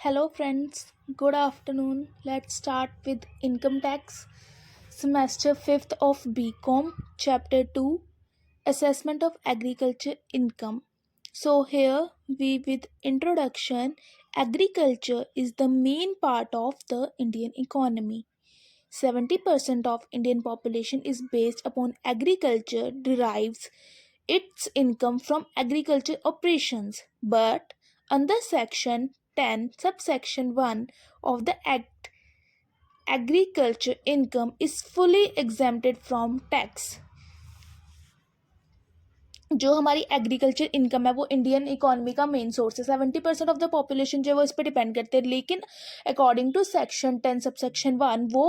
Hello, friends. Good afternoon. Let's start with income tax. Semester 5th of BCom, Chapter 2 Assessment of Agriculture Income. So, here we with introduction, agriculture is the main part of the Indian economy. 70% of Indian population is based upon agriculture, derives its income from agriculture operations. But under section 10 subsection 1 of the act, agriculture income is fully exempted from tax. जो हमारी agriculture income है वो Indian economy का main source है. 70% of the population जो है वो इस पर डिपेंड करते हैं. लेकिन अकॉर्डिंग टू सेक्शन 10 सबसेक्शन 1 वो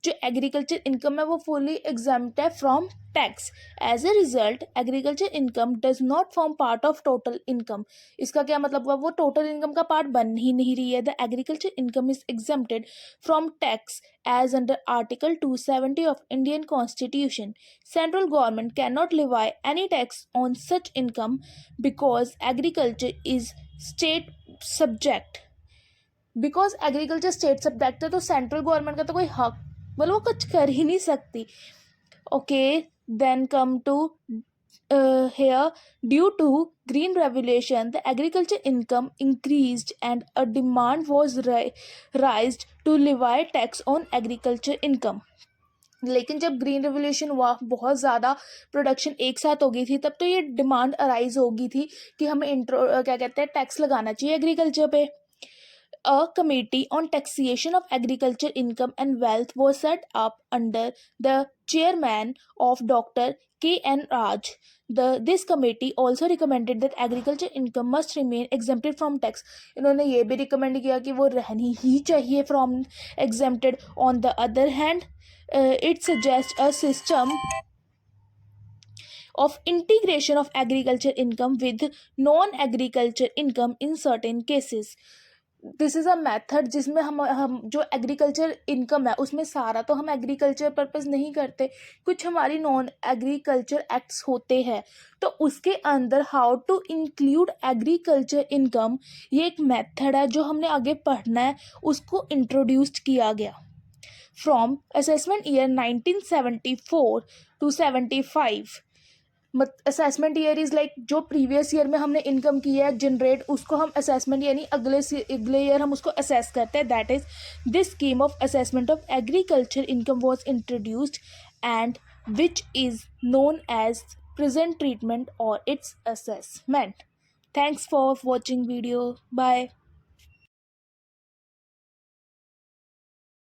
जो एग्रीकल्चर इनकम है वो फुली एग्जाम्प्ट है from tax. As a result agriculture income does not form part of total income. इसका क्या मतलब हुआ, वो टोटल इनकम का पार्ट बन ही नहीं रही है. The agriculture income is exempted from tax as under Article 270 of Indian Constitution. Central government cannot levy any tax on such income because agriculture is state subject. Because agriculture state subject है तो central government का तो कोई हक बोलो वो कुछ कर ही नहीं सकती. Okay, then come to here, due to green revolution the agriculture income increased and a demand was raised to levy tax on agriculture income. लेकिन जब ग्रीन रेवोल्यूशन हुआ, बहुत ज़्यादा प्रोडक्शन एक साथ हो गई थी, तब तो ये डिमांड अराइज होगी थी कि हमें क्या कहते हैं टैक्स लगाना चाहिए एग्रीकल्चर पे. A committee on taxation of agriculture income and wealth was set up under the chairman of Dr. K.N. Raj. This committee also recommended that agriculture income must remain exempted from tax. इन्होंने ये भी recommend किया कि वो रहनी ही चाहिए from exempted. On the other hand, it suggests a system of integration of agriculture income with non-agriculture income in certain cases. This is a method जिसमें हम जो एग्रीकल्चर इनकम है उसमें सारा तो हम एग्रीकल्चर पर्पस नहीं करते, कुछ हमारी नॉन एग्रीकल्चर एक्ट्स होते हैं, तो उसके अंदर how to include agriculture income ये एक मेथड है जो हमने आगे पढ़ना है, उसको इंट्रोड्यूस्ड किया गया. From assessment year 1974 to 75. Assessment year is like जो प्रीवियस ईयर में हमने इनकम की है जनरेट, उसको हम असेसमेंट यानी अगले ईयर हम उसको असेस करते हैं. That is this scheme of assessment of agriculture income was introduced and which is known as present treatment और its assessment. Thanks for watching video. Bye.